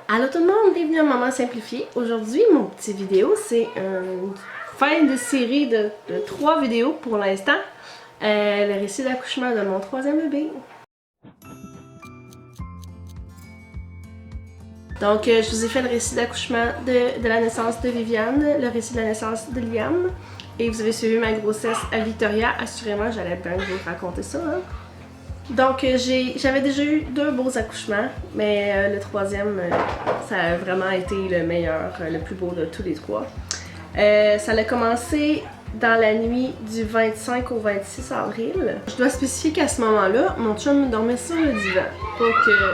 Allô tout le monde, bienvenue à Maman Simplifiée. Aujourd'hui, mon petit vidéo, c'est une fin de série de 3 vidéos pour l'instant. Le récit d'accouchement de mon 3e bébé. Donc, je vous ai fait le récit d'accouchement de la naissance de Viviane, le récit de la naissance de Liam. Et vous avez suivi ma grossesse à Victoria. Assurément, j'allais bien vous raconter ça. Hein? Donc, j'avais déjà eu 2 beaux accouchements, mais le 3e, ça a vraiment été le meilleur, le plus beau de tous les 3. Ça a commencé dans la nuit du 25 au 26 avril. Je dois spécifier qu'à ce moment-là, mon chum dormait sur le divan. Pas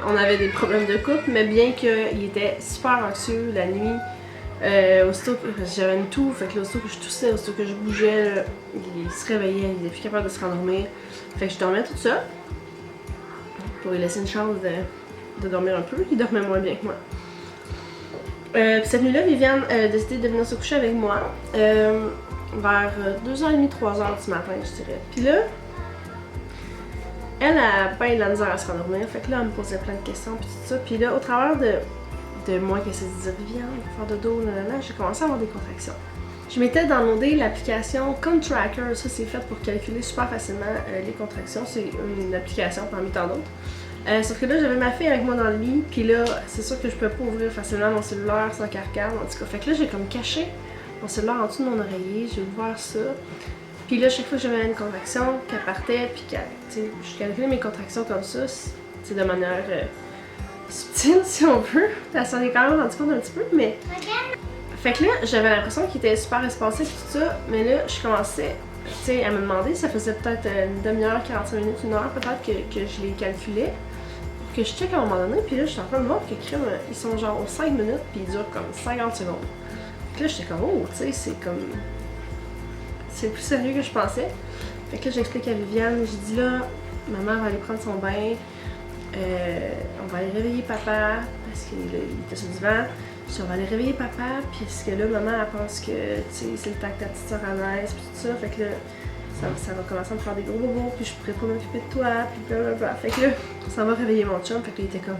qu'on avait des problèmes de couple, mais bien qu'il était super anxieux la nuit. Aussitôt que j'avais une toux, fait que là, aussitôt que je toussais, aussitôt que je bougeais, là, il se réveillait, il était plus capable de se rendormir. Fait que je dormais toute seule. Pour lui laisser une chance de dormir un peu. Il dormait moins bien que moi. Puis cette nuit-là, Viviane a décidé de venir se coucher avec moi vers 2h30, 3h du matin, je dirais. Puis là, elle a bien de la misère à se rendormir. Fait que là, elle me posait plein de questions, puis tout ça. Puis là, au travers de moi qui essayait de dire Viviane, faire de dos, nanana, j'ai commencé à avoir des contractions. Je m'étais downloadé l'application Contracker, ça c'est fait pour calculer super facilement les contractions, c'est une application parmi tant d'autres. Sauf que là j'avais ma fille avec moi dans le lit, puis là c'est sûr que je peux pas ouvrir facilement mon cellulaire sans carcan, en tout cas. Fait que là j'ai comme caché mon cellulaire en dessous de mon oreiller, j'ai ouvert ça. Puis là chaque fois que j'avais une contraction, qu'elle partait, puis je calculais mes contractions comme ça, c'est de manière subtile si on veut. Elle s'en est quand même rendu compte un petit peu, mais... Fait que là, j'avais l'impression qu'il était super espacé et tout ça, mais là, je commençais, à me demander, ça faisait peut-être une demi-heure, 45 minutes, 1 heure peut-être que je les calculais, pour que je check à un moment donné, puis là, j'étais en train de voir que crime, ils sont genre aux 5 minutes, puis ils durent comme 50 secondes. Puis là, j'étais comme, oh, tu sais, c'est comme... C'est plus sérieux que je pensais. Fait que là, j'explique à Viviane, j'ai dit là, maman va aller prendre son bain, on va aller réveiller papa, parce qu'il était sur le divan. On va aller réveiller papa, puis parce que là, maman, elle pense que, c'est le temps que ta petite soeur naisse, puis tout ça. Fait que là, ça va commencer à me faire des gros bobos, puis je pourrais pas m'occuper de toi, puis blablabla. Fait que là, ça va réveiller mon chum, fait que là, il était comme,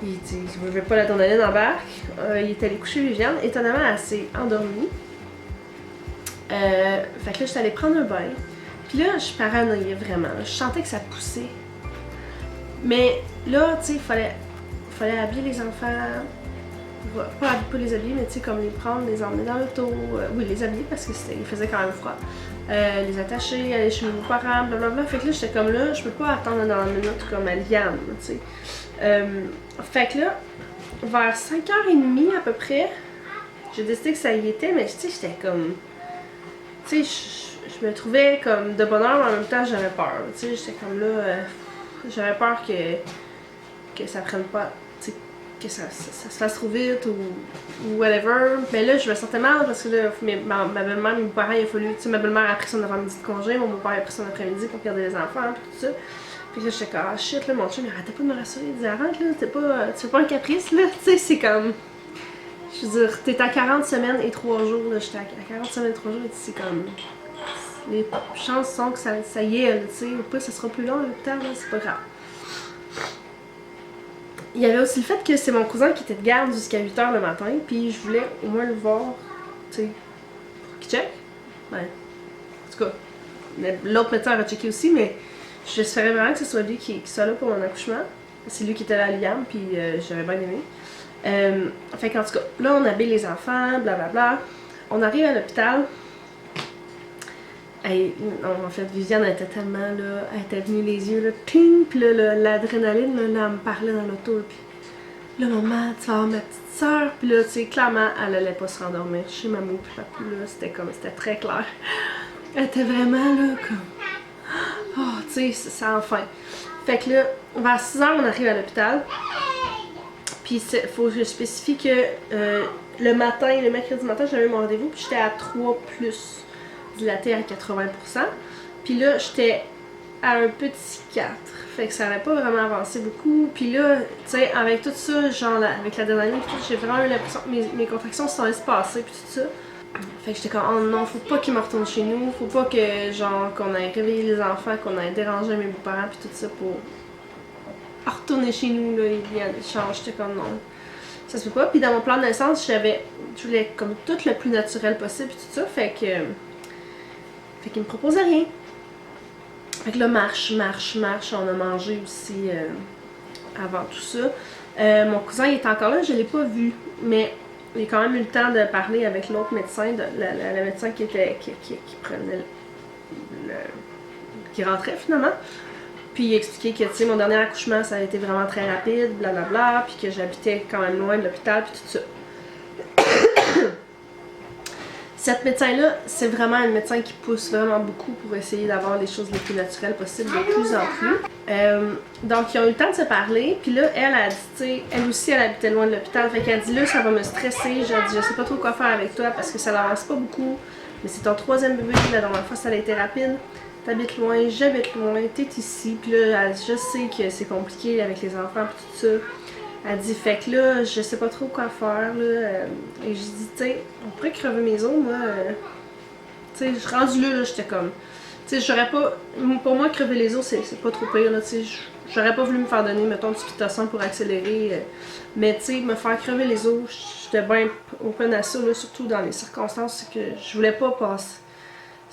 il veut pas l'adrénaline embarque. Il est allé coucher Viviane. Étonnamment, elle s'est endormie. Fait que là, j'étais allée prendre un bain. Puis là, je paranoïais vraiment. Je sentais que ça poussait. Mais là, tu sais, il fallait habiller les enfants, pas les habiller, mais tu sais, comme les prendre, les emmener dans l'auto, oui, les habiller parce qu'il faisait quand même froid, les attacher, aller chez mes parents, blablabla. Fait que là, j'étais comme là, je peux pas attendre dans une minute comme à Liam, tu sais. Fait que là, vers 5h30 à peu près, j'ai décidé que ça y était, mais tu sais, j'étais comme, tu sais, je me trouvais comme de bonne heure, mais en même temps, j'avais peur, tu sais, j'étais comme là, j'avais peur que ça prenne pas, que ça se fasse trop vite ou whatever. Mais là, je me sentais mal parce que là, ma belle-mère, mes parents, il a fallu, ma belle-mère a pris son avant-midi de congé, mon beau-père a pris son après-midi pour garder les enfants, puis tout ça. Puis là, j'étais comme, ah shit, là, mon chum, il arrêtait pas de me rassurer, il disait, arrête, là, tu fais pas un caprice, là, tu sais, c'est comme, je veux dire, t'es à 40 semaines et 3 jours, là, j'étais à 40 semaines et 3 jours, c'est comme, les chances sont que ça y est, tu sais, ou pas, ça sera plus long, le temps, là, c'est pas grave. Il y avait aussi le fait que c'est mon cousin qui était de garde jusqu'à 8h le matin, puis je voulais au moins le voir, tu sais, qui check. Ouais. En tout cas, l'autre médecin a checké aussi, mais j'espérais vraiment que ce soit lui qui soit là pour mon accouchement. C'est lui qui était là à Liam, puis j'avais bien aimé. Fait qu'en tout cas, là on habille les enfants, blablabla. On arrive à l'hôpital. En fait, Viviane était tellement là, elle était venue les yeux là, ping, puis là, l'adrénaline, là, elle me parlait dans l'auto, puis là, maman, tu vas avoir ma petite soeur, puis là, tu sais, clairement, elle allait pas se rendormir chez maman, puis papou, là, c'était très clair. Elle était vraiment là, comme, oh, tu sais, c'est enfin. Fait que là, vers 6h, on arrive à l'hôpital, puis il faut que je spécifie que le matin, le mercredi matin, j'avais eu mon rendez-vous, puis j'étais à 3+. Dilaté à 80%. Puis là, j'étais à un petit 4. Fait que ça n'avait pas vraiment avancé beaucoup. Puis là, tu sais, avec tout ça, genre avec l'adrénaline, j'ai vraiment eu l'impression que mes contractions se sont espacées, puis tout ça. Fait que j'étais comme, oh non, faut pas qu'ils me retournent chez nous, faut pas que, genre, qu'on ait réveillé les enfants, qu'on ait dérangé mes beaux-parents, puis tout ça retourner chez nous, là, Viviane, change. J'étais comme non, ça se peut pas. Puis dans mon plan de naissance, je voulais comme tout le plus naturel possible, et tout ça, fait qu'il me proposait rien. Fait que là, marche, on a mangé aussi avant tout ça. Mon cousin il est encore là, je l'ai pas vu, mais il a quand même eu le temps de parler avec l'autre médecin, la médecin qui prenait qui rentrait finalement. Puis il expliquait que, tu sais, mon dernier accouchement, ça a été vraiment très rapide, blablabla, puis que j'habitais quand même loin de l'hôpital, puis tout ça. Cette médecin-là, c'est vraiment une médecin qui pousse vraiment beaucoup pour essayer d'avoir les choses les plus naturelles possibles de plus en plus. Donc, ils ont eu le temps de se parler, puis là, elle a dit, tu sais, elle aussi, elle habitait loin de l'hôpital, fait qu'elle dit, là, ça va me stresser, j'ai dit, je sais pas trop quoi faire avec toi parce que ça n'avance pas beaucoup, mais c'est ton 3e bébé, la dernière fois, ça a été rapide. T'habites loin, j'habite loin, t'es ici, puis là, je sais que c'est compliqué avec les enfants, puis tout ça. Elle dit, fait que là, je sais pas trop quoi faire, là. Et j'ai dit, tu sais, on pourrait crever mes os, moi. Tu sais, je suis rendue là, j'étais comme. Tu sais, j'aurais pas. Pour moi, crever les os, c'est pas trop pire, là. Tu sais, j'aurais pas voulu me faire donner, mettons, du pitocin pour accélérer. Mais, tu sais, me faire crever les os, j'étais bien open à ça, là, surtout dans les circonstances que je voulais pas passer.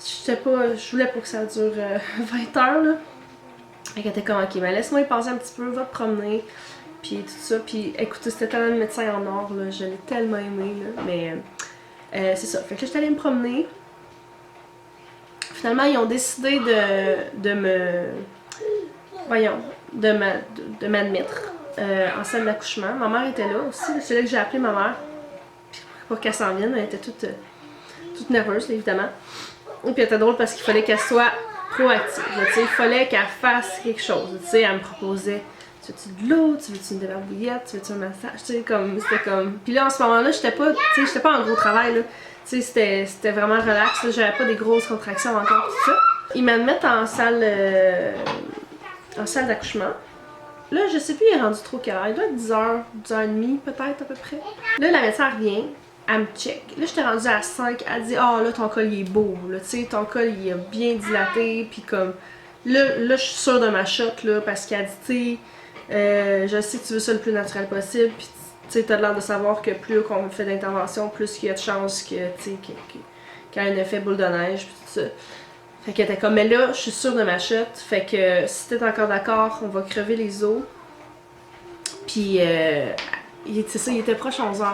Je voulais pas que ça dure 20 heures, là. Elle était comme, ok, mais laisse-moi y passer un petit peu, va te promener. Puis tout ça, puis écoutez, c'était tellement le médecin en or, là, je l'ai tellement aimé, là, mais c'est ça. Fait que là, j'étais allée me promener. Finalement, ils ont décidé de m'admettre en salle d'accouchement. Ma mère était là aussi, c'est là que j'ai appelé ma mère, pour qu'elle s'en vienne, elle était toute nerveuse, là, évidemment. Et puis elle était drôle parce qu'il fallait qu'elle soit proactive, tu sais, il fallait qu'elle fasse quelque chose, tu sais, elle me proposait. Tu veux-tu de l'eau? Tu veux-tu une débarbouillette? Tu veux-tu un massage? Tu sais, comme, c'était comme... Puis là, en ce moment-là, j'étais pas en gros travail, là. Tu sais, c'était vraiment relax, là. J'avais pas des grosses contractions encore, tout ça. Ils m'admettent en salle d'accouchement. Là, je sais plus, il est rendu trop quelle heure. Il doit être 10h, 10h30, peut-être, à peu près. Là, la médecin revient. Elle me check. Là, j'étais rendue à 5. Elle dit, ah, là, ton col, il est beau, là. Tu sais, ton col, il est bien dilaté, puis comme... Là, je suis sûre de ma shot, là, parce qu'elle dit, tu sais... je sais que tu veux ça le plus naturel possible, puis tu sais, t'as l'air de savoir que plus qu'on fait d'intervention, plus qu'il y a de chances que, tu sais, qu'il y a un effet boule de neige, puis tout ça. Fait qu'elle était comme, mais là, je suis sûre de ma shot, fait que si t'es encore d'accord, on va crever les os. Puis, c'est ça, il était proche 11h.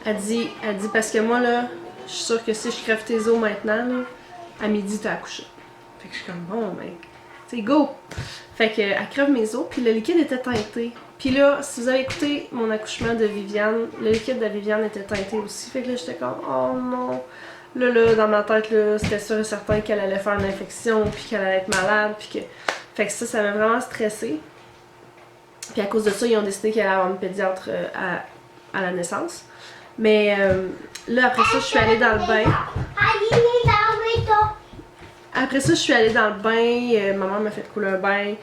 Elle dit, parce que moi, là, je suis sûre que si je crève tes os maintenant, là, à midi, t'as accouché. Fait que je suis comme, bon, mec, tu sais, go! Fait qu'elle crève mes os, puis le liquide était teinté. Puis là, si vous avez écouté mon accouchement de Viviane, le liquide de Viviane était teinté aussi. Fait que là, j'étais comme, oh non! Là, dans ma tête, là, c'était sûr et certain qu'elle allait faire une infection, puis qu'elle allait être malade, puis que... Fait que ça m'a vraiment stressée. Puis à cause de ça, ils ont décidé qu'elle allait avoir une pédiatre à la naissance. Mais là, après ça, je suis allée dans le bain. Après ça, je suis allée dans le bain, ma mère m'a fait couler un bain.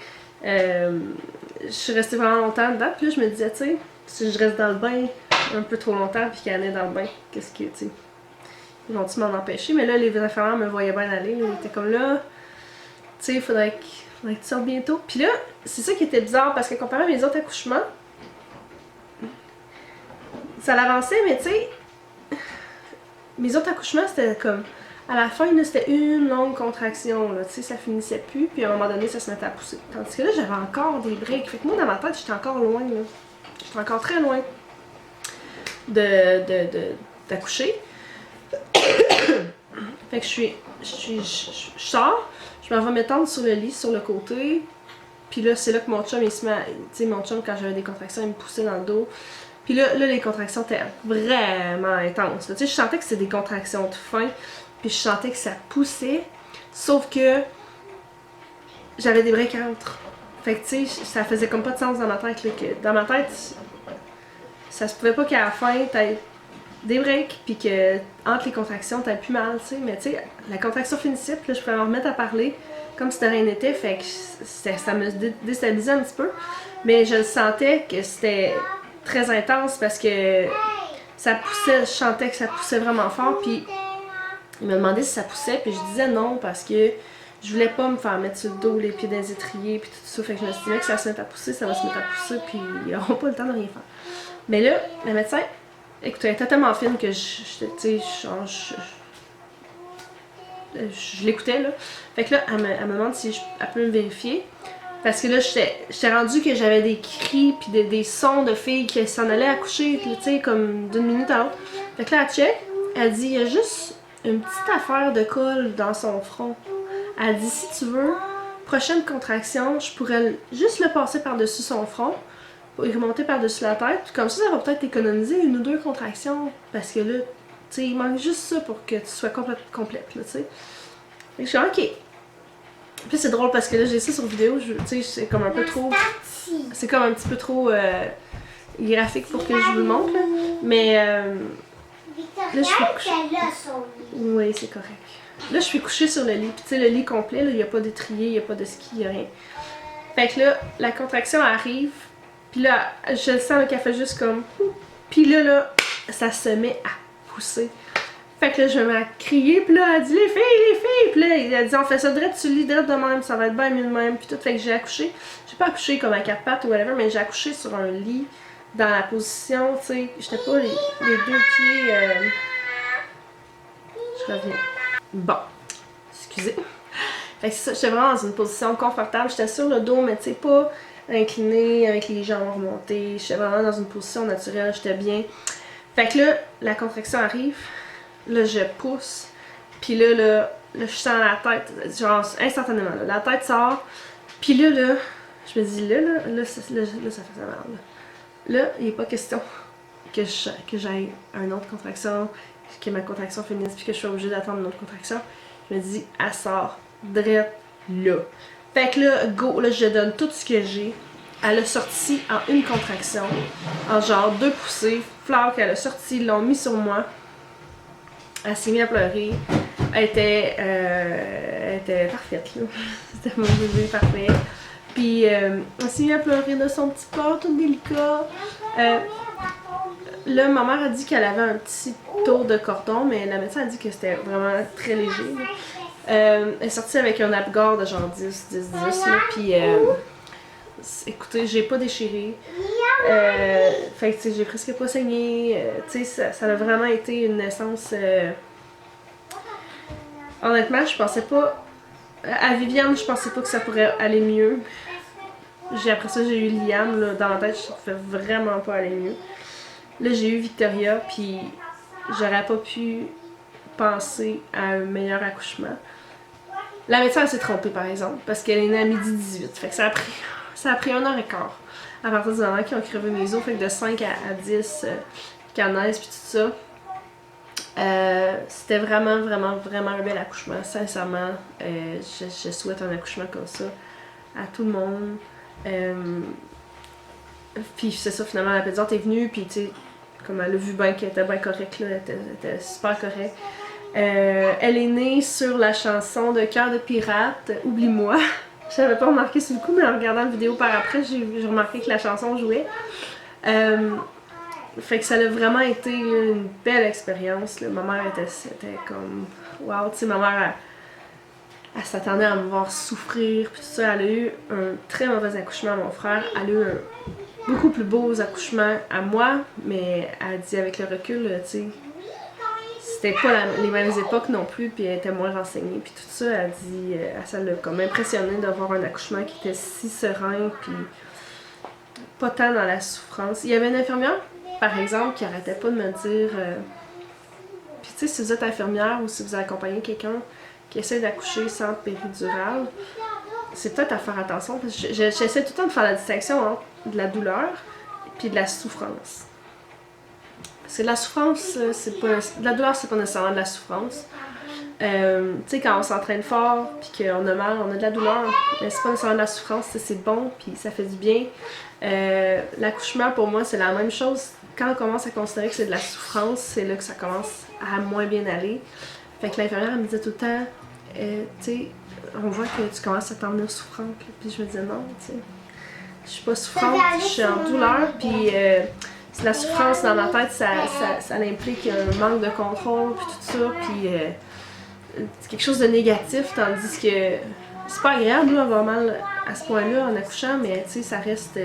Je suis restée vraiment longtemps dedans, puis là, je me disais, tu sais, si je reste dans le bain un peu trop longtemps, puis qu'elle est dans le bain, qu'est-ce que, tu sais, ils vont-ils m'en empêcher? Mais là, les infirmières me voyaient bien aller, là, ils étaient comme là, tu sais, il faudrait que tu sortes bientôt. Puis là, c'est ça qui était bizarre, parce que comparé à mes autres accouchements, ça l'avançait, mais tu sais, mes autres accouchements, c'était comme... À la fin, c'était une longue contraction, là, tu sais, ça finissait plus, puis à un moment donné, ça se mettait à pousser. Tandis que là, j'avais encore des breaks. Fait que moi, dans ma tête, j'étais encore loin, là. J'étais encore très loin d'accoucher. Fait que je sors, je m'en vais m'étendre sur le lit, sur le côté, puis là, c'est là que mon chum, il se met, tu sais, mon chum, quand j'avais des contractions, il me poussait dans le dos. Puis là, les contractions étaient vraiment intenses. Tu sais, je sentais que c'était des contractions de faim. Puis je sentais que ça poussait, sauf que j'avais des breaks entre. Fait que tu sais, ça faisait comme pas de sens dans ma tête, là, que dans ma tête, ça se pouvait pas qu'à la fin, t'aies des breaks, puis que entre les contractions, t'aies plus mal, tu sais. Mais tu sais, la contraction finissait, puis là, je pouvais me remettre à parler comme si de rien n'était, fait que ça me déstabilisait un petit peu. Mais je sentais que c'était très intense parce que ça poussait, je sentais que ça poussait vraiment fort, puis il m'a demandé si ça poussait, puis je disais non parce que je voulais pas me faire mettre sur le dos, les pieds dans les étriers, puis tout ça. Fait que je me suis dit, mec, ça va se mettre à pousser, ça va se mettre à pousser, puis ils n'auront pas le temps de rien faire. Mais là, la médecin, écoute, elle était tellement fine que je l'écoutais, là. Fait que là, elle me demande si elle peut me vérifier. Parce que là, j'étais rendue que j'avais des cris puis des sons de filles qui s'en allaient accoucher, tu sais, comme d'une minute à l'autre. Fait que là, elle check, elle dit, il y a juste une petite affaire de colle dans son front. Elle dit, si tu veux, prochaine contraction, je pourrais juste le passer par-dessus son front, et remonter par-dessus la tête, puis comme ça va peut-être économiser 1 ou 2 contractions, parce que là, tu sais, il manque juste ça pour que tu sois complète, là, tu sais. Fait que je suis ok. Puis c'est drôle parce que là, j'ai ça sur vidéo, tu sais, c'est comme un peu trop... C'est comme un petit peu trop graphique pour que je vous le montre, là. Mais là, je suis couchée... Oui, c'est correct. Là, je suis couchée sur le lit, puis tu sais, le lit complet, là, il n'y a pas d'étrier, il n'y a pas de ski, il n'y a rien. Fait que là, la contraction arrive, puis là, je le sens qu'elle fait juste comme... Puis là, ça se met à pousser. Fait que là, je me mets à crier, puis là, elle dit les filles! Puis là, elle dit on fait ça direct sur le lit, direct de même, ça va être bien mieux de même, puis tout. Fait que j'ai accouché. J'ai pas accouché comme à 4 pattes ou whatever, mais j'ai accouché sur un lit, dans la position, tu sais, j'étais pas les 2 pieds. Je reviens. Bon, excusez. Fait que c'est ça, j'étais vraiment dans une position confortable. J'étais sur le dos, mais tu sais, pas inclinée, avec les jambes remontées. J'étais vraiment dans une position naturelle, j'étais bien. Fait que là, la contraction arrive. Là, je pousse, puis là, je sens la tête, genre instantanément, là, la tête sort, puis là, je me dis, là, ça fait ça mal. Là, il n'est pas question que j'aille une autre contraction, que ma contraction finisse, puis que je sois obligée d'attendre une autre contraction. Je me dis, elle sort direct là. Fait que là, go, là, je donne tout ce que j'ai. Elle a sorti en une contraction, en genre 2 poussées, fleurs qu'elle a sorti, ils l'ont mis sur moi. Elle s'est mise à pleurer. Elle était parfaite, là. C'était mon bébé parfait. Puis, elle s'est mise à pleurer de son petit corps, tout délicat. Là, ma mère a dit qu'elle avait un petit tour de cordon, mais la médecin a dit que c'était vraiment très léger. Elle est sortie avec un Apgar de genre 10, là. Puis, écoutez, j'ai pas déchiré. Fait que j'ai presque pas saigné. Tu sais, ça a vraiment été une naissance. Honnêtement, je pensais pas. À Viviane, je pensais pas que ça pourrait aller mieux. Après ça, j'ai eu Liam là, dans la tête, je ne pouvais vraiment pas aller mieux. Là, j'ai eu Victoria, puis j'aurais pas pu penser à un meilleur accouchement. La médecin s'est trompée par exemple, parce qu'elle est née à 12h18. Fait que ça a pris 1h15 à partir du moment qu'ils ont crevé mes os, fait que de 5 à 10 canaises puis tout ça. C'était vraiment un bel accouchement, sincèrement. Je souhaite un accouchement comme ça à tout le monde. Puis c'est ça, finalement, la pédiatre est venue, puis tu sais, comme elle a vu bien qu'elle était bien correcte, là, elle était super correcte. Elle est née sur la chanson de Cœur de pirate, Oublie-moi. Je n'avais pas remarqué sur le coup, mais en regardant la vidéo par après, j'ai remarqué que la chanson jouait. Fait que ça a vraiment été une belle expérience. Ma mère était comme... Wow, tu sais, ma mère, elle s'attendait à me voir souffrir, puis tout ça. Elle a eu un très mauvais accouchement à mon frère. Elle a eu beaucoup plus beaux accouchements à moi, mais elle dit avec le recul, tu sais, c'était pas les mêmes époques non plus, puis elle était moins renseignée, puis tout ça. Elle dit, ça l'a comme impressionné d'avoir un accouchement qui était si serein, puis pas tant dans la souffrance. Il y avait une infirmière, par exemple, qui arrêtait pas de me dire... Puis tu sais, si vous êtes infirmière ou si vous accompagnez quelqu'un qui essaie d'accoucher sans péridurale, c'est peut-être à faire attention, parce que j'essaie tout le temps de faire la distinction entre de la douleur puis de la souffrance. Parce que la souffrance, c'est pas... De la douleur, c'est pas nécessairement de la souffrance. Tu sais, quand on s'entraîne fort puis qu'on a mal, on a de la douleur, mais c'est pas nécessairement de la souffrance, c'est bon puis ça fait du bien. L'accouchement, pour moi, c'est la même chose. Quand on commence à considérer que c'est de la souffrance, c'est là que ça commence à moins bien aller. Fait que l'infirmière, elle me disait tout le temps, tu sais, on voit que tu commences à t'en venir souffrante. Puis je me disais non, tu sais, je suis pas souffrante, je suis en douleur. Puis la souffrance dans ma tête, ça implique un manque de contrôle, puis tout ça. Puis quelque chose de négatif, tandis que c'est pas agréable là, avoir mal à ce point-là en accouchant, mais tu sais, ça reste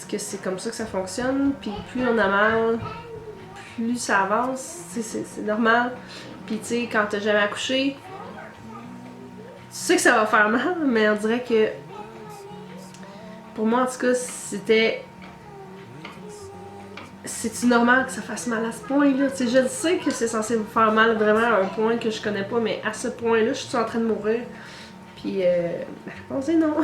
que c'est comme ça que ça fonctionne, puis plus on a mal, plus ça avance, c'est normal. Puis tu sais, quand t'as jamais accouché, tu sais que ça va faire mal, mais on dirait que pour moi en tout cas, c'est-tu normal que ça fasse mal à ce point-là? Tu sais, je sais que c'est censé vous faire mal vraiment à un point que je connais pas, mais à ce point-là, je suis en train de mourir. Puis la réponse est non.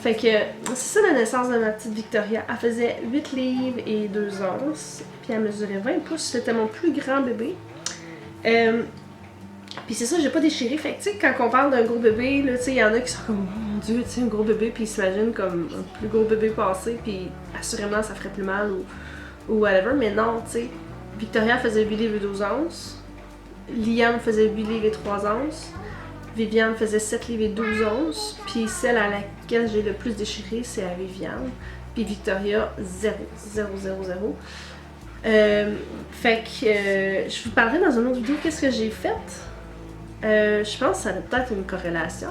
Fait que c'est ça la naissance de ma petite Victoria. Elle faisait 8 livres et 2 onces, puis elle mesurait 20 pouces. C'était mon plus grand bébé. Puis c'est ça, j'ai pas déchiré. Fait que tu sais, quand on parle d'un gros bébé, là, tu sais, il y en a qui sont comme, oh mon dieu, tu sais, un gros bébé, puis ils s'imaginent comme un plus gros bébé passé, puis assurément ça ferait plus mal ou whatever. Mais non, tu sais, Victoria faisait 8 livres et 12 onces. Liam faisait 8 livres et 3 onces. Viviane faisait 7 livres et 12 onces. Puis celle à laquelle j'ai le plus déchiré, c'est à Viviane. Puis Victoria, 0. 0, 0, 0. Fait que je vous parlerai dans une autre vidéo qu'est-ce que j'ai fait. Je pense que ça a peut-être une corrélation.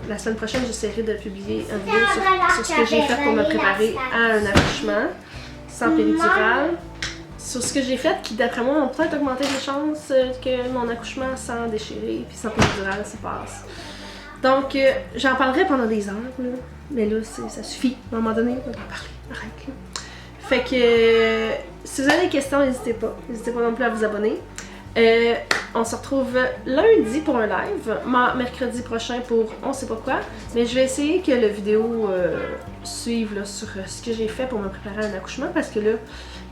La semaine prochaine, j'essaierai de publier une vidéo sur ce que j'ai fait pour me préparer à un accouchement sans péridurale. Sur ce que j'ai fait qui, d'après moi, ont peut-être augmenté les chances que mon accouchement sans déchirer puis sans péridurale se passe. Donc, j'en parlerai pendant des heures, là. Mais là, ça suffit. À un moment donné, on va en parler. Arrête, là. Fait que, si vous avez des questions, n'hésitez pas. N'hésitez pas non plus à vous abonner. On se retrouve lundi pour un live, mercredi prochain pour on sait pas quoi. Mais je vais essayer que la vidéo suive là, sur ce que j'ai fait pour me préparer à un accouchement. Parce que là,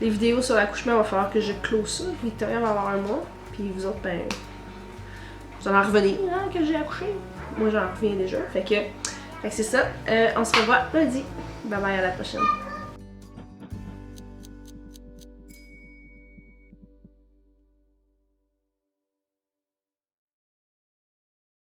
les vidéos sur l'accouchement, il va falloir que je close ça. Victoria va avoir un mois. Puis vous autres, ben, vous allez en revenir hein, que j'ai accouché. Moi, j'en reviens déjà. Fait que c'est ça. On se revoit lundi. Bye bye, à la prochaine.